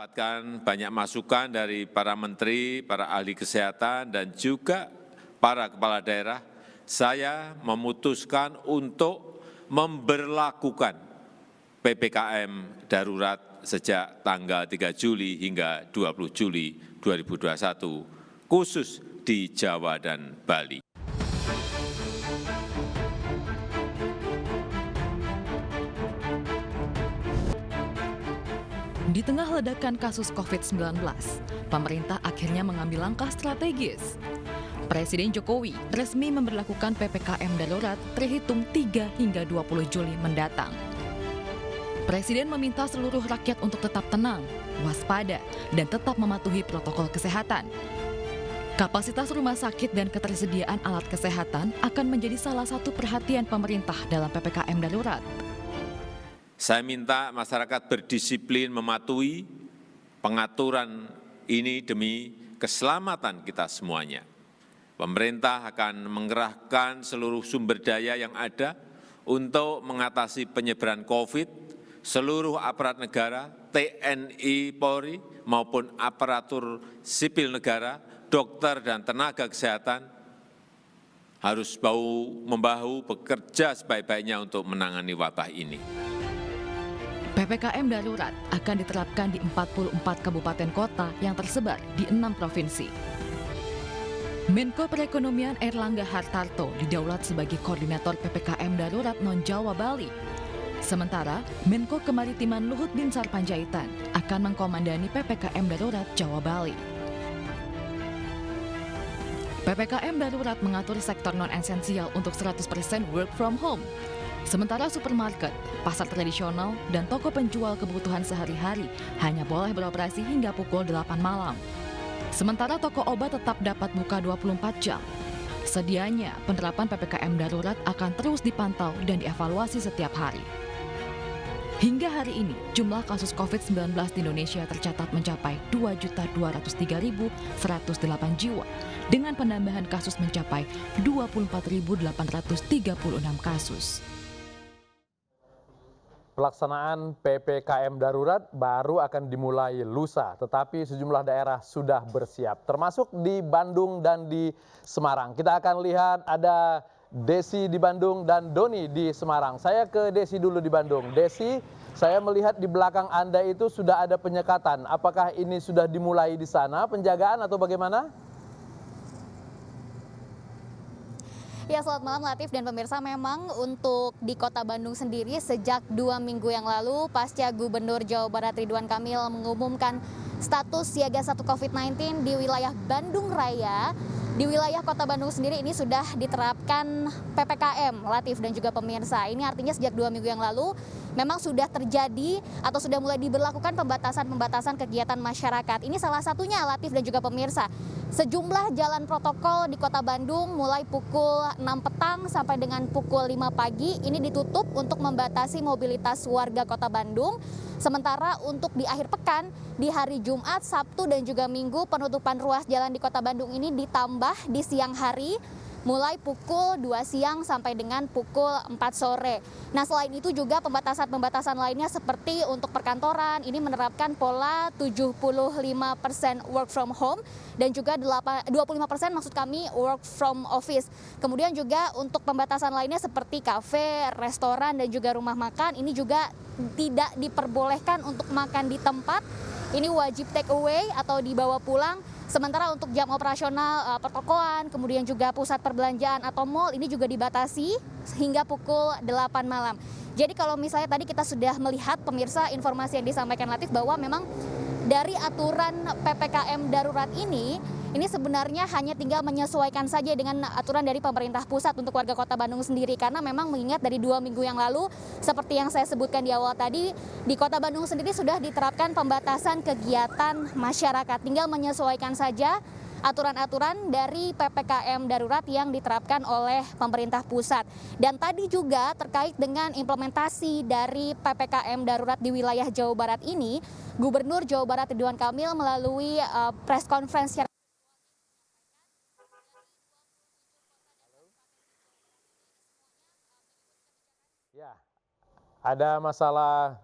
Dapatkan banyak masukan dari para menteri, para ahli kesehatan, dan juga para kepala daerah, saya memutuskan untuk memberlakukan PPKM darurat sejak tanggal 3 Juli hingga 20 Juli 2021, khusus di Jawa dan Bali. Di tengah ledakan kasus COVID-19, pemerintah akhirnya mengambil langkah strategis. Presiden Jokowi resmi memberlakukan PPKM darurat terhitung 3 hingga 20 Juli mendatang. Presiden meminta seluruh rakyat untuk tetap tenang, waspada, dan tetap mematuhi protokol kesehatan. Kapasitas rumah sakit dan ketersediaan alat kesehatan akan menjadi salah satu perhatian pemerintah dalam PPKM darurat. Saya minta masyarakat berdisiplin mematuhi pengaturan ini demi keselamatan kita semuanya. Pemerintah akan mengerahkan seluruh sumber daya yang ada untuk mengatasi penyebaran COVID, seluruh aparat negara, TNI, Polri, maupun aparatur sipil negara, dokter dan tenaga kesehatan harus bahu-membahu bekerja sebaik-baiknya untuk menangani wabah ini. PPKM darurat akan diterapkan di 44 kabupaten kota yang tersebar di 6 provinsi. Menko Perekonomian Airlangga Hartarto didaulat sebagai koordinator PPKM darurat non-Jawa Bali. Sementara Menko Kemaritiman Luhut Binsar Panjaitan akan mengkomandani PPKM darurat Jawa Bali. PPKM darurat mengatur sektor non-esensial untuk 100% work from home. Sementara supermarket, pasar tradisional, dan toko penjual kebutuhan sehari-hari hanya boleh beroperasi hingga pukul 8 malam. Sementara toko obat tetap dapat buka 24 jam. Sedianya, penerapan PPKM darurat akan terus dipantau dan dievaluasi setiap hari. Hingga hari ini, jumlah kasus COVID-19 di Indonesia tercatat mencapai 2.203.108 jiwa, dengan penambahan kasus mencapai 24.836 kasus. Pelaksanaan PPKM darurat baru akan dimulai lusa, tetapi sejumlah daerah sudah bersiap, termasuk di Bandung dan di Semarang. Kita akan lihat ada Desi di Bandung dan Doni di Semarang. Saya ke Desi dulu di Bandung. Desi, saya melihat di belakang Anda itu sudah ada penyekatan. Apakah ini sudah dimulai di sana, penjagaan atau bagaimana? Ya, selamat malam Latif dan pemirsa. Memang untuk di Kota Bandung sendiri sejak 2 minggu yang lalu pasca Gubernur Jawa Barat Ridwan Kamil mengumumkan status siaga 1 COVID-19 di wilayah Bandung Raya. Di wilayah Kota Bandung sendiri ini sudah diterapkan PPKM, Latif dan juga pemirsa. Ini artinya sejak 2 minggu yang lalu memang sudah terjadi atau sudah mulai diberlakukan pembatasan kegiatan masyarakat. Ini salah satunya, Latif dan juga pemirsa. Sejumlah jalan protokol di Kota Bandung mulai pukul 6 petang sampai dengan pukul 5 pagi ini ditutup untuk membatasi mobilitas warga Kota Bandung. Sementara untuk di akhir pekan, di hari Jumat, Sabtu, dan juga Minggu, penutupan ruas jalan di Kota Bandung ini ditambah di siang hari, mulai pukul 2 siang sampai dengan pukul 4 sore. Nah, selain itu juga pembatasan-pembatasan lainnya seperti untuk perkantoran, ini menerapkan pola 75% work from home dan juga 25% maksud kami work from office. Kemudian juga untuk pembatasan lainnya seperti kafe, restoran, dan juga rumah makan, ini juga tidak diperbolehkan untuk makan di tempat. Ini wajib take away atau dibawa pulang. Sementara untuk jam operasional pertokoan, kemudian juga pusat perbelanjaan atau mal ini juga dibatasi hingga pukul 8 malam. Jadi kalau misalnya tadi kita sudah melihat pemirsa informasi yang disampaikan Latif bahwa memang dari aturan PPKM darurat ini sebenarnya hanya tinggal menyesuaikan saja dengan aturan dari pemerintah pusat untuk warga Kota Bandung sendiri. Karena memang mengingat dari 2 minggu yang lalu, seperti yang saya sebutkan di awal tadi, di Kota Bandung sendiri sudah diterapkan pembatasan kegiatan masyarakat. Tinggal menyesuaikan saja aturan-aturan dari PPKM darurat yang diterapkan oleh pemerintah pusat. Dan tadi juga terkait dengan implementasi dari PPKM darurat di wilayah Jawa Barat ini, Gubernur Jawa Barat Ridwan Kamil melalui press conference ya, ada masalah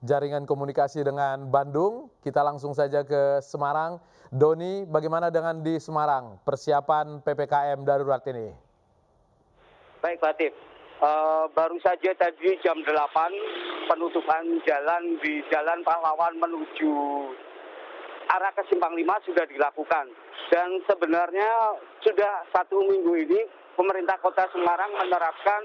jaringan komunikasi dengan Bandung. Kita langsung saja ke Semarang. Doni, bagaimana dengan di Semarang persiapan PPKM darurat ini? Baik, Latif. Baru saja tadi jam 8 penutupan jalan di Jalan Pahlawan menuju arah ke Simpang 5 sudah dilakukan. Dan sebenarnya sudah 1 minggu ini pemerintah Kota Semarang menerapkan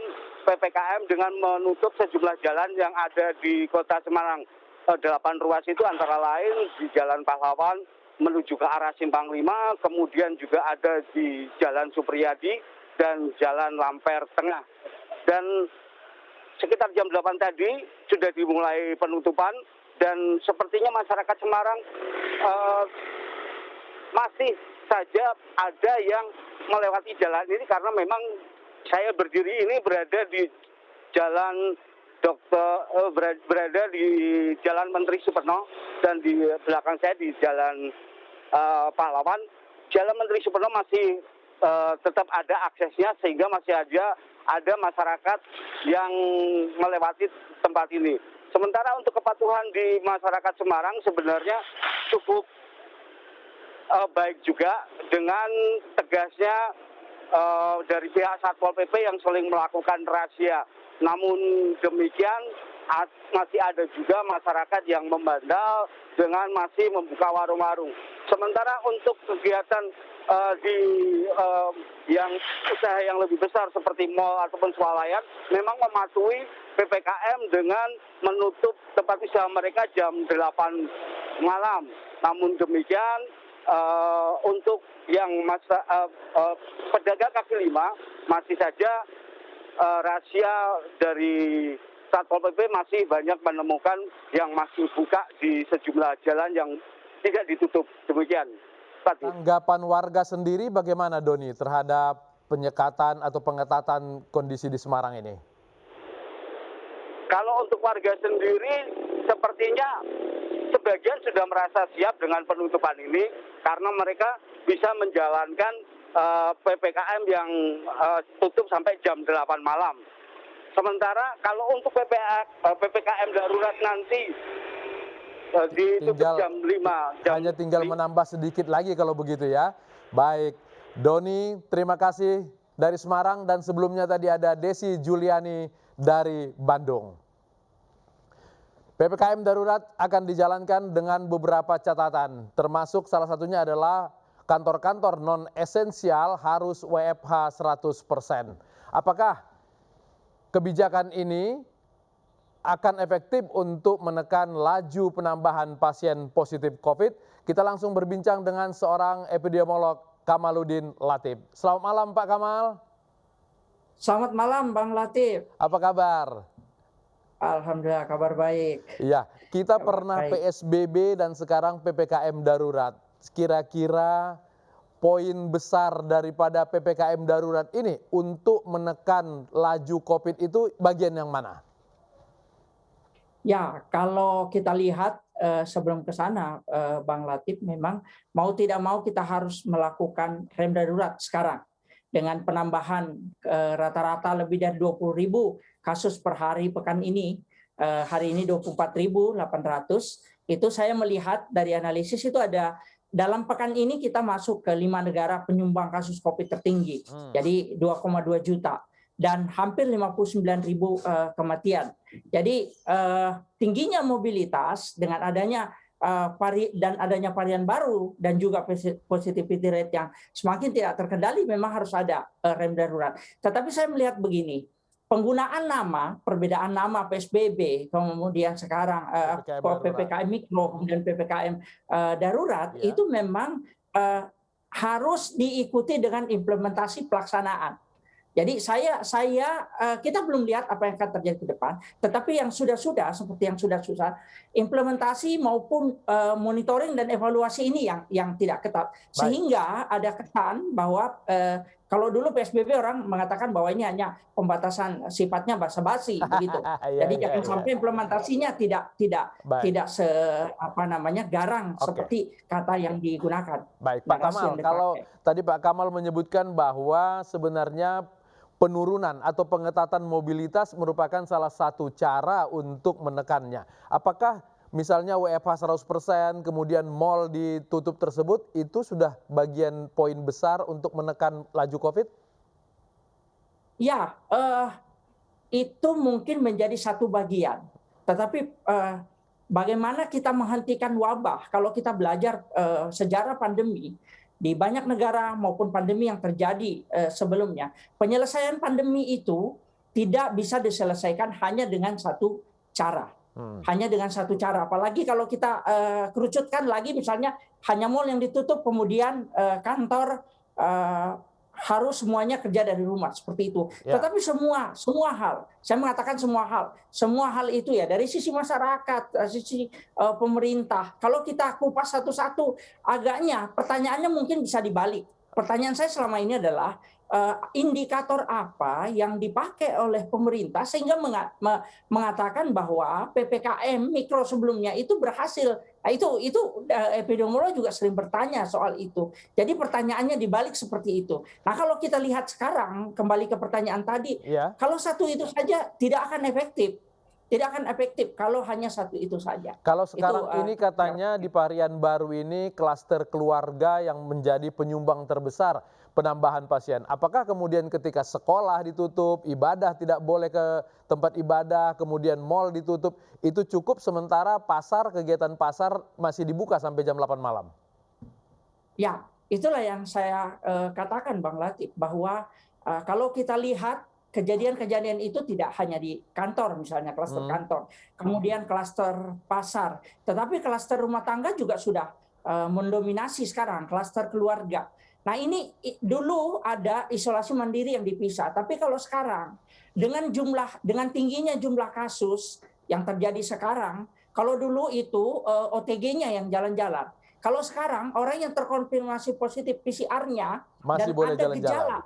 PPKM dengan menutup sejumlah jalan yang ada di Kota Semarang. 8 ruas itu antara lain di Jalan Pahlawan menuju ke arah Simpang 5, kemudian juga ada di Jalan Supriyadi dan Jalan Lamper Tengah. Dan sekitar jam 8 tadi sudah dimulai penutupan dan sepertinya masyarakat Semarang masih saja ada yang melewati jalan ini karena memang saya berdiri ini berada di Jalan berada di Jalan Menteri Suparno dan di belakang saya di Jalan Pahlawan. Jalan Menteri Suparno masih tetap ada aksesnya sehingga masih ada masyarakat yang melewati tempat ini. Sementara untuk kepatuhan di masyarakat Semarang sebenarnya cukup baik juga dengan tegasnya dari pihak Satpol PP yang sering melakukan razia. Namun demikian masih ada juga masyarakat yang membandel dengan masih membuka warung-warung. Sementara untuk kegiatan yang usaha yang lebih besar seperti mal ataupun swalayan memang mematuhi PPKM dengan menutup tempat usaha mereka jam 8 malam. Namun demikian untuk yang pedagang kaki lima masih saja razia dari Satpol PP masih banyak menemukan yang masih buka di sejumlah jalan yang tidak ditutup. Demikian. Tanggapan warga sendiri bagaimana, Doni, terhadap penyekatan atau pengetatan kondisi di Semarang ini? Kalau untuk warga sendiri, sepertinya sebagian sudah merasa siap dengan penutupan ini karena mereka bisa menjalankan PPKM yang tutup sampai jam 8 malam. Sementara kalau untuk PPKM darurat nanti ditutup jam 5. Hanya tinggal menambah sedikit lagi kalau begitu ya. Baik, Doni, terima kasih dari Semarang dan sebelumnya tadi ada Desi Juliani dari Bandung. PPKM darurat akan dijalankan dengan beberapa catatan, termasuk salah satunya adalah kantor-kantor non-esensial harus WFH 100%. Apakah kebijakan ini akan efektif untuk menekan laju penambahan pasien positif COVID? Kita langsung berbincang dengan seorang epidemiolog, Kamaluddin Latif. Selamat malam Pak Kamal. Selamat malam Bang Latif. Apa kabar? Alhamdulillah kabar baik. Iya, kita pernah PSBB dan sekarang PPKM darurat. Kira-kira poin besar daripada PPKM darurat ini untuk menekan laju COVID itu bagian yang mana? Ya, kalau kita lihat sebelum ke sana, Bang Latif, memang mau tidak mau kita harus melakukan rem darurat sekarang. Dengan penambahan rata-rata lebih dari 20.000 kasus per hari pekan ini, hari ini 24.800, itu saya melihat dari analisis itu ada, dalam pekan ini kita masuk ke 5 negara penyumbang kasus COVID tertinggi, jadi 2,2 juta. Dan hampir 59.000 kematian. Jadi tingginya mobilitas dengan adanya adanya varian baru dan juga positivity rate yang semakin tidak terkendali memang harus ada rem darurat. Tetapi saya melihat begini, penggunaan nama, perbedaan nama PSBB, kemudian sekarang PPKM mikro dan PPKM darurat itu memang harus diikuti dengan implementasi pelaksanaan. Jadi kita belum lihat apa yang akan terjadi ke depan, tetapi yang sudah-sudah seperti yang sudah-sudah implementasi maupun monitoring dan evaluasi ini yang tidak ketat. Sehingga ada kesan bahwa kalau dulu PSBB orang mengatakan bahwa ini hanya pembatasan sifatnya basa-basi begitu. Jadi jangan sampai implementasinya tidak garang seperti kata yang digunakan. Baik, Pak Kamal, kalau tadi Pak Kamal menyebutkan bahwa sebenarnya penurunan atau pengetatan mobilitas merupakan salah satu cara untuk menekannya. Apakah misalnya WFH 100%, kemudian mal ditutup tersebut, itu sudah bagian poin besar untuk menekan laju COVID? Ya, itu mungkin menjadi satu bagian. Tetapi bagaimana kita menghentikan wabah? Kalau kita belajar sejarah pandemi, di banyak negara maupun pandemi yang terjadi sebelumnya, penyelesaian pandemi itu tidak bisa diselesaikan hanya dengan satu cara. Hanya dengan satu cara. Apalagi kalau kita kerucutkan lagi, misalnya hanya mal yang ditutup, kemudian kantor harus semuanya kerja dari rumah, seperti itu. Ya. Tetapi semua hal, saya mengatakan semua hal itu ya, dari sisi masyarakat, sisi pemerintah, kalau kita kupas satu-satu, agaknya pertanyaannya mungkin bisa dibalik. Pertanyaan saya selama ini adalah indikator apa yang dipakai oleh pemerintah sehingga mengatakan bahwa PPKM mikro sebelumnya itu berhasil. Nah, itu epidemiolog juga sering bertanya soal itu. Jadi pertanyaannya dibalik seperti itu. Nah, kalau kita lihat sekarang, kembali ke pertanyaan tadi, Ya. kalau satu itu saja tidak akan efektif. Tidak akan efektif kalau hanya satu itu saja. Kalau sekarang Itu, ini katanya di varian baru ini klaster keluarga yang menjadi penyumbang terbesar penambahan pasien. Apakah kemudian ketika sekolah ditutup, ibadah tidak boleh ke tempat ibadah, kemudian mal ditutup, itu cukup sementara kegiatan pasar masih dibuka sampai jam 8 malam? Ya, itulah yang saya katakan Bang Latif, bahwa kalau kita lihat kejadian-kejadian itu tidak hanya di kantor, misalnya klaster kantor, kemudian klaster pasar, tetapi klaster rumah tangga juga sudah mendominasi sekarang, klaster keluarga. Nah, ini dulu ada isolasi mandiri yang dipisah, tapi kalau sekarang dengan tingginya jumlah kasus yang terjadi sekarang, kalau dulu itu OTG-nya yang jalan-jalan. Kalau sekarang orang yang terkonfirmasi positif PCR-nya Masih dan boleh ada jalan-jalan.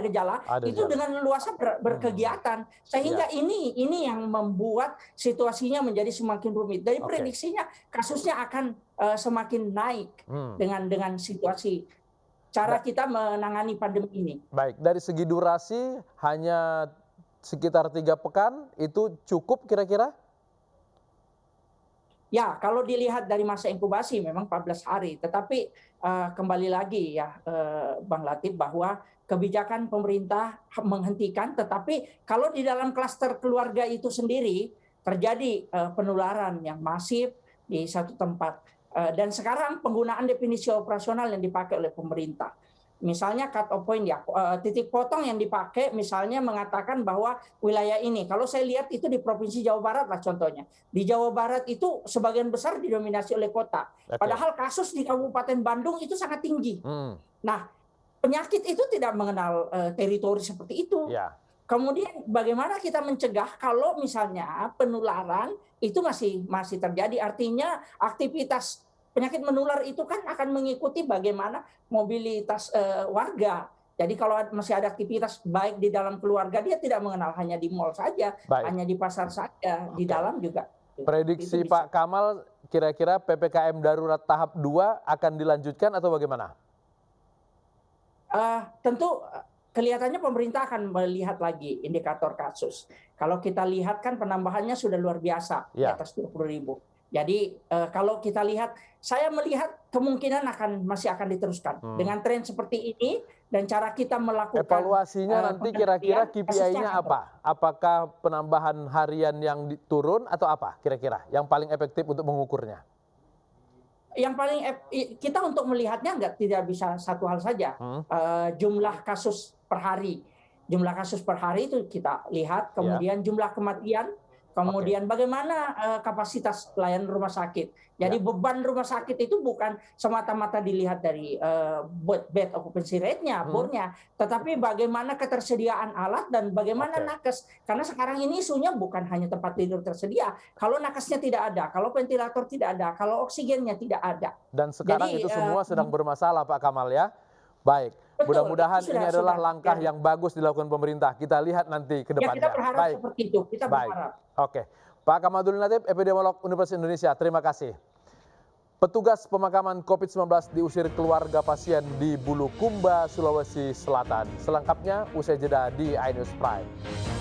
gejala, itu dengan leluasa berkegiatan, sehingga ini yang membuat situasinya menjadi semakin rumit. Dari prediksinya kasusnya akan semakin naik dengan situasi cara kita menangani pandemi ini. Baik, dari segi durasi hanya sekitar 3 pekan, itu cukup kira-kira? Ya, kalau dilihat dari masa inkubasi memang 14 hari, tetapi kembali lagi ya Bang Latif, bahwa kebijakan pemerintah menghentikan, tetapi kalau di dalam klaster keluarga itu sendiri terjadi penularan yang masif di satu tempat. Dan sekarang penggunaan definisi operasional yang dipakai oleh pemerintah. Misalnya cut off point ya, titik potong yang dipakai misalnya mengatakan bahwa wilayah ini, kalau saya lihat itu di Provinsi Jawa Barat lah contohnya. Di Jawa Barat itu sebagian besar didominasi oleh kota. Padahal kasus di Kabupaten Bandung itu sangat tinggi. Nah, penyakit itu tidak mengenal teritori seperti itu. Ya. Kemudian bagaimana kita mencegah kalau misalnya penularan itu masih terjadi, artinya aktivitas penyakit menular itu kan akan mengikuti bagaimana mobilitas warga. Jadi kalau masih ada aktivitas baik di dalam keluarga, dia tidak mengenal hanya di mal saja, hanya di pasar saja, di dalam juga. Prediksi Pak Kamal, kira-kira PPKM darurat tahap 2 akan dilanjutkan atau bagaimana? Tentu kelihatannya pemerintah akan melihat lagi indikator kasus. Kalau kita lihat kan penambahannya sudah luar biasa, di atas 20.000. Jadi kalau kita lihat, saya melihat kemungkinan masih akan diteruskan. Dengan tren seperti ini dan cara kita melakukan evaluasinya nanti kira-kira KPI-nya apa? Apakah penambahan harian yang turun atau apa kira-kira yang paling efektif untuk mengukurnya? Yang paling kita untuk melihatnya tidak bisa satu hal saja. Jumlah kasus per hari. Jumlah kasus per hari itu kita lihat, kemudian jumlah kematian, kemudian bagaimana kapasitas pelayanan rumah sakit. Jadi beban rumah sakit itu bukan semata-mata dilihat dari bed occupancy rate-nya, bornya, tetapi bagaimana ketersediaan alat dan bagaimana nakes. Karena sekarang ini isunya bukan hanya tempat tidur tersedia. Kalau nakesnya tidak ada, kalau ventilator tidak ada, kalau oksigennya tidak ada. Dan sekarang itu semua sedang bermasalah Pak Kamal ya. Baik, mudah-mudahan ini adalah langkah yang bagus dilakukan pemerintah. Kita lihat nanti ke depannya. Ya, kita berharap seperti itu. Kita berharap. Oke. Pak Kamaludin Latif, epidemiolog Universitas Indonesia, terima kasih. Petugas pemakaman COVID-19 diusir keluarga pasien di Bulukumba, Sulawesi Selatan. Selengkapnya usai jeda di iNews Prime.